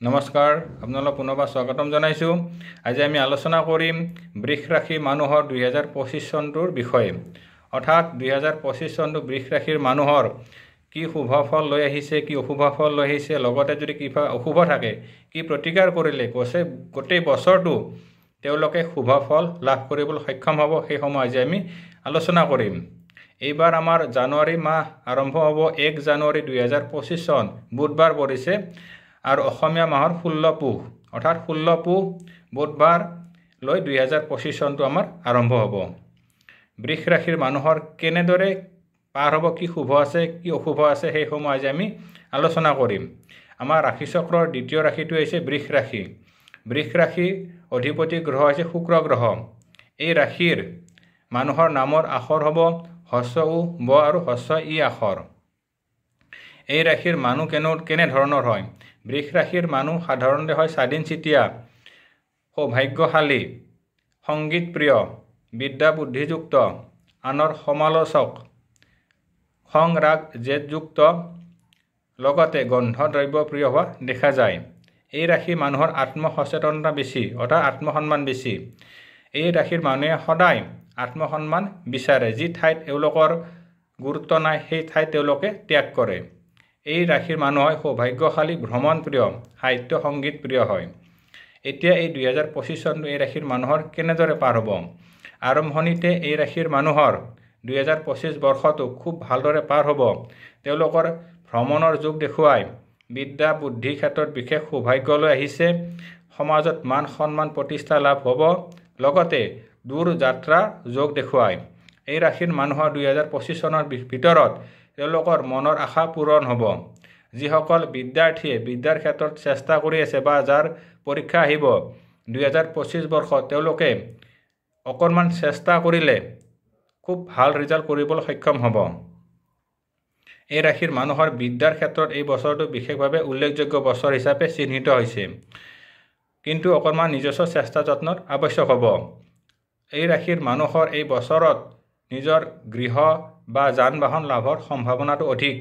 নমস্কাৰ, আপোনালোক পুনৰবাৰ স্বাগতম জনাইছোঁ। আজি আমি আলোচনা কৰিম বৃষ ৰাশি মানুহৰ 2025 চনটোৰ বিষয়ে। অৰ্থাৎ 2025 চনটো বৃষ ৰাশিৰ মানুহৰ কি শুভ ফল লৈ আহিছে, কি অশুভ ফল লৈ আহিছে, লগতে যদি কিবা অশুভ থাকে কি প্ৰতিকাৰ কৰিলে গোটেই বছৰটো তেওঁলোকে শুভ ফল লাভ কৰিবলৈ সক্ষম হ'ব, সেইসমূহ আজি আমি আলোচনা কৰিম। এইবাৰ আমাৰ জানুৱাৰী মাহ আৰম্ভ হ'ব 1 জানুৱাৰী 2025 চন বুধবাৰ পৰিছে আৰু অসমীয়া মাহৰ 16 পুহ অৰ্থাৎ 16 পুহ বুধবাৰ লৈ 2025 চনটো আমাৰ আৰম্ভ হ'ব। বৃষ ৰাশিৰ মানুহৰ কেনেদৰে পাৰ হ'ব, কি শুভ আছে কি অশুভ আছে, সেইসমূহ আজি আমি আলোচনা কৰিম। আমাৰ ৰাশিচক্ৰৰ দ্বিতীয় ৰাশিটো হৈছে বৃষ ৰাশি। বৃষ ৰাশি অধিপতি গ্ৰহ হৈছে শুক্ৰ গ্ৰহ। এই ৰাশিৰ মানুহৰ নামৰ আখৰ হ'ব হস্ৰ উ ব আৰু হস্ৰ ই আখৰ। এই ৰাশিৰ মানুহ কেনেধৰণৰ হয়? বৃষ ৰাশিৰ মানুহ সাধাৰণতে হয় স্বাধীনচিতীয়া, সৌভাগ্যশালী, সংগীত প্ৰিয়, বিদ্যা বুদ্ধিযুক্ত, আনৰ সমালোচক, খং ৰাগ জেদযুক্ত, লগতে গন্ধদ্ৰব্য প্ৰিয় হোৱা দেখা যায়। এই ৰাশিৰ মানুহৰ আত্মসচেতনতা বেছি অৰ্থাৎ আত্মসন্মান বেছি। এই ৰাশিৰ মানুহে সদায় আত্মসন্মান বিচাৰে। যি ঠাইত তেওঁলোকৰ গুৰুত্ব নাই সেই ঠাইত তেওঁলোকে ত্যাগ কৰে। এই ৰাশিৰ মানুহ হয় সৌভাগ্যশালী, ভ্ৰমণ প্ৰিয়, সাহিত্য সংগীত প্ৰিয় হয়। এতিয়া এই 2025 চনটো এই ৰাশিৰ মানুহৰ কেনেদৰে পাৰ হ'ব? আৰম্ভণিতে এই ৰাশিৰ মানুহৰ 2025 বৰ্ষটো খুব ভালদৰে পাৰ হ'ব। তেওঁলোকৰ ভ্ৰমণৰ যোগ দেখুৱাই বিদ্যা বুদ্ধি ক্ষেত্ৰত বিশেষ সৌভাগ্য লৈ আহিছে। সমাজত মান সন্মান প্ৰতিষ্ঠা লাভ হ'ব, লগতে দূৰ যাত্ৰাৰ যোগ দেখুৱায়। এই ৰাশিৰ মানুহৰ 2025 চনৰ ভিতৰত তেওঁলোকৰ মনৰ আশা পূৰণ হ'ব। যিসকল বিদ্যাৰ্থীয়ে বিদ্যাৰ ক্ষেত্ৰত চেষ্টা কৰি আছে বা যাৰ পৰীক্ষা আহিব 2025 বৰ্ষত, তেওঁলোকে অকণমান চেষ্টা কৰিলে খুব ভাল ৰিজাল্ট কৰিবলৈ সক্ষম হ'ব। এই ৰাশিৰ মানুহৰ বিদ্যাৰ ক্ষেত্ৰত এই বছৰটো বিশেষভাৱে উল্লেখযোগ্য বছৰ হিচাপে চিহ্নিত হৈছে, কিন্তু অকণমান নিজস্ব চেষ্টা যত্নৰ আৱশ্যক হ'ব। এই ৰাশিৰ মানুহৰ এই বছৰত নিজৰ গৃহ বা যান বাহন লাভৰ সম্ভাৱনাটো অধিক।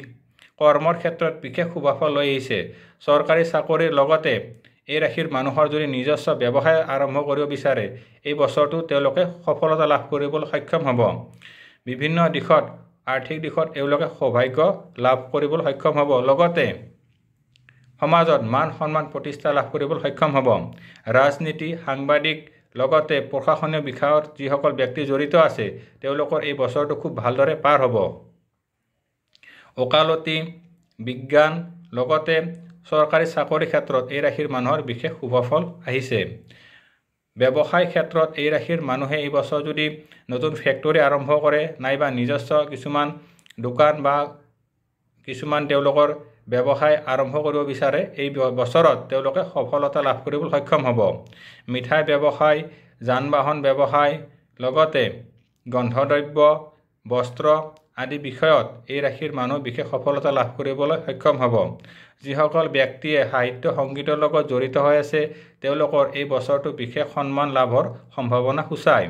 কৰ্মৰ ক্ষেত্ৰত বিশেষ শুভফল লৈ আহিছে। চৰকাৰী চাকৰিৰ লগতে এই ৰাশিৰ মানুহৰ যদি নিজস্ব ব্যৱসায় আৰম্ভ কৰিব বিচাৰে, এই বছৰটো তেওঁলোকে সফলতা লাভ কৰিবলৈ সক্ষম হ'ব। বিভিন্ন দিশত আৰ্থিক দিশত তেওঁলোকে সৌভাগ্য লাভ কৰিবলৈ সক্ষম হ'ব, লগতে সমাজত মান সন্মান প্ৰতিষ্ঠা লাভ কৰিবলৈ সক্ষম হ'ব। ৰাজনীতি, সাংবাদিক, লগতে প্ৰশাসনীয় বিষয়ত যিসকল ব্যক্তি জড়িত আছে তেওঁলোকৰ এই বছৰটো খুব ভালদৰে পাৰ হ'ব। ওকালতি, বিজ্ঞান, লগতে চৰকাৰী চাকৰি ক্ষেত্ৰত এই ৰাশিৰ মানুহৰ বিশেষ শুভফল আহিছে। ব্যৱসায় ক্ষেত্ৰত এই ৰাশিৰ মানুহে এই বছৰ যদি নতুন ফেক্টৰী আৰম্ভ কৰে নাইবা নিজস্ব কিছুমান দোকান বা কিছুমান তেওঁলোকৰ ব্যৱসায় আৰম্ভ কৰিব বিচাৰে, এই বছৰত তেওঁলোকে সফলতা লাভ কৰিবলৈ সক্ষম হ'ব। মিঠাই ব্যৱসায়, যান বাহন ব্যৱসায়, লগতে গন্ধদ্ৰব্য, বস্ত্ৰ আদি বিষয়ত এই ৰাশিৰ মানুহ বিশেষ সফলতা লাভ কৰিবলৈ সক্ষম হ'ব। যিসকল ব্যক্তিয়ে সাহিত্য সংগীতৰ লগত জড়িত হৈ আছে তেওঁলোকৰ এই বছৰটো বিশেষ সন্মান লাভৰ সম্ভাৱনা সূচায়।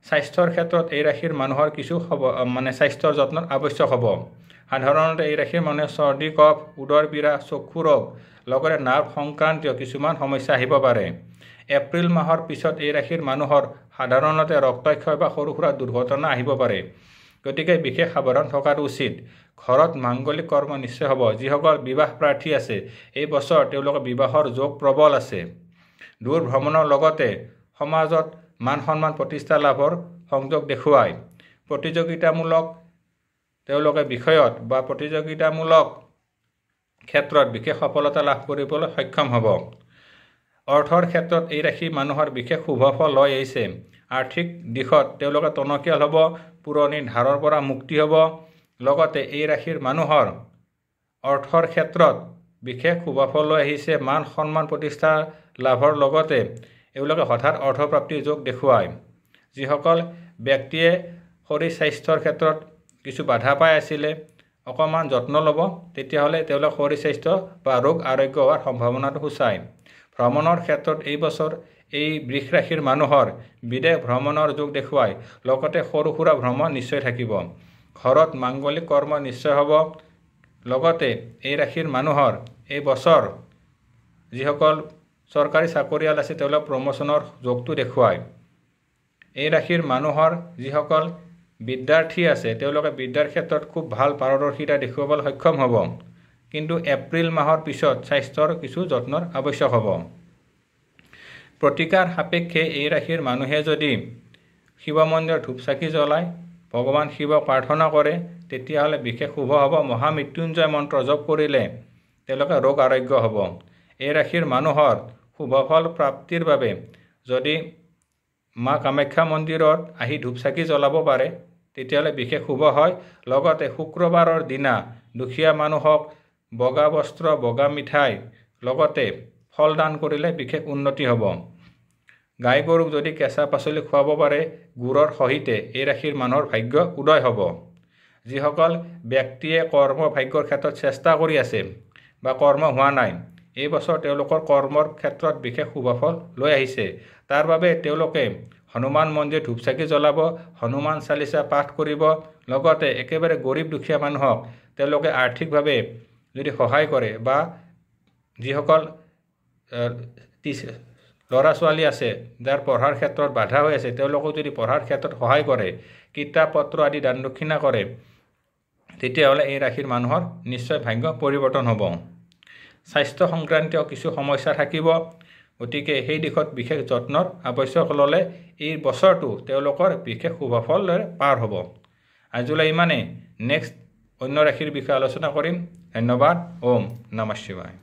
স্বাস্থ্যৰ ক্ষেত্ৰত এই ৰাশিৰ মানুহৰ কিছু স্বাস্থ্যৰ যত্নৰ আৱশ্যক হ'ব। সাধাৰণতে এই ৰাশিৰ মানুহে চৰ্দি কফ, উদৰ পীড়া, চক্ষু ৰোগ, লগতে নাৰ্ভ সংক্ৰান্তীয় কিছুমান সমস্যা আহিব পাৰে। এপ্ৰিল মাহৰ পিছত এই ৰাশিৰ মানুহৰ সাধাৰণতে ৰক্তক্ষয় বা সৰু সুৰা দুৰ্ঘটনা আহিব পাৰে, গতিকে বিশেষ সাৱধান থকাটো উচিত। ঘৰত মাংগলিক কৰ্ম নিশ্চয় হ'ব। যিসকল বিবাহ প্ৰাৰ্থী আছে এই বছৰ তেওঁলোকৰ বিবাহৰ যোগ প্ৰবল আছে। দূৰ ভ্ৰমণৰ লগতে সমাজত মান সন্মান প্ৰতিষ্ঠা লাভৰ সংযোগ দেখুৱায়। প্ৰতিযোগিতামূলক তেওঁলোকে বিষয়ত বা প্ৰতিযোগিতামূলক ক্ষেত্ৰত বিশেষ সফলতা লাভ কৰিবলৈ সক্ষম হ'ব। অৰ্থৰ ক্ষেত্ৰত এই ৰাশি মানুহৰ বিশেষ শুভফল লৈ আহিছে। আৰ্থিক দিশত তেওঁলোকে টনকিয়াল হ'ব, পুৰণি ধাৰৰ পৰা মুক্তি হ'ব, লগতে এই ৰাশিৰ মানুহৰ অৰ্থৰ ক্ষেত্ৰত বিশেষ শুভফল লৈ আহিছে। মান সন্মান প্ৰতিষ্ঠা লাভৰ লগতে এওঁলোকে হঠাৎ অৰ্থপ্ৰাপ্তিৰ যোগ দেখুৱায়। যিসকল ব্যক্তিয়ে শৰীৰ স্বাস্থ্যৰ ক্ষেত্ৰত কিছু বাধা পাই আছিলে অকণমান যত্ন ল'ব, তেতিয়াহ'লে তেওঁলোকৰ শৰীৰ স্বাস্থ্য বা ৰোগ আৰোগ্য হোৱাৰ সম্ভাৱনাটো সূচায়। ভ্ৰমণৰ ক্ষেত্ৰত এই বছৰ এই বৃষ ৰাশিৰ মানুহৰ বিদেশ ভ্ৰমণৰ যোগ দেখুৱায়, লগতে সৰু সুৰা ভ্ৰমণ নিশ্চয় থাকিব। ঘৰত মাংগলিক কৰ্ম নিশ্চয় হ'ব, লগতে এই ৰাশিৰ মানুহৰ এই বছৰ যিসকল চৰকাৰী চাকৰিয়াল আছে তেওঁলোক প্ৰমোশ্যনৰ যোগটো দেখুৱায়। এই ৰাশিৰ মানুহৰ যিসকল বিদ্যাৰ্থী আছে তেওঁলোকে বিদ্যাৰ ক্ষেত্ৰত খুব ভাল পাৰদৰ্শিতা দেখুৱাবলৈ সক্ষম হ'ব, কিন্তু এপ্ৰিল মাহৰ পিছত স্বাস্থ্যৰ কিছু যত্নৰ আৱশ্যক হ'ব। প্ৰতিকাৰ সাপেক্ষে এই ৰাশিৰ মানুহে যদি শিৱ মন্দিৰত ধূপ চাকি জ্বলায়, ভগৱান শিৱক প্ৰাৰ্থনা কৰে, তেতিয়াহ'লে বিশেষ শুভ হ'ব। মহামৃত্যুঞ্জয় মন্ত্ৰ জপ কৰিলে তেওঁলোকে ৰোগ আৰোগ্য হ'ব। এই ৰাশিৰ মানুহৰ শুভফল প্ৰাপ্তিৰ বাবে যদি মা কামাখ্যা মন্দিৰত আহি ধূপ চাকি জ্বলাব পাৰে তেতিয়াহ'লে বিশেষ শুভ হয়। লগতে শুক্ৰবাৰৰ দিনা দুখীয়া মানুহক বগা বস্ত্ৰ, বগা মিঠাই লগতে ফল দান কৰিলে বিশেষ উন্নতি হ'ব। গাই গৰুক যদি কেঁচা পাচলি খুৱাব পাৰে গুড়ৰ সহিতে, এই ৰাশিৰ মানুহৰ ভাগ্য উদয় হ'ব। যিসকল ব্যক্তিয়ে কৰ্ম ভাগ্যৰ ক্ষেত্ৰত চেষ্টা কৰি আছে বা কৰ্ম হোৱা নাই, এই বছৰ তেওঁলোকৰ কৰ্মৰ ক্ষেত্ৰত বিশেষ শুভফল লৈ আহিছে। তাৰ বাবে তেওঁলোকে হনুমান মন্দিৰ ধূপ চাকি জ্বলাব, হনুমান চালিচা পাঠ কৰিব। লগতে একেবাৰে গৰীব দুখীয়া মানুহক তেওঁলোকে আৰ্থিকভাৱে যদি সহায় কৰে বা যিসকল ল'ৰা ছোৱালী আছে যাৰ পঢ়াৰ ক্ষেত্ৰত বাধা হৈ আছে তেওঁলোকক যদি পঢ়াৰ ক্ষেত্ৰত সহায় কৰে, কিতাপ পত্ৰ আদি দান দক্ষিণা কৰে, তেতিয়াহ'লে এই ৰাশিৰ মানুহৰ নিশ্চয় ভাগ্য পৰিৱৰ্তন হ'ব। স্বাস্থ্য সংক্ৰান্তীয় কিছু সমস্যা থাকিব, গতিকে সেই দিশত বিশেষ যত্নৰ আৱশ্যক ল'লে এই বছৰটো তেওঁলোকৰ বিশেষ শুভফলেৰে পাৰ হ'ব। আজিলৈ ইমানেই। নেক্সট অন্য ৰাশিৰ বিষয়ে আলোচনা কৰিম। ধন্যবাদ। ওম নমঃ শিৱায়।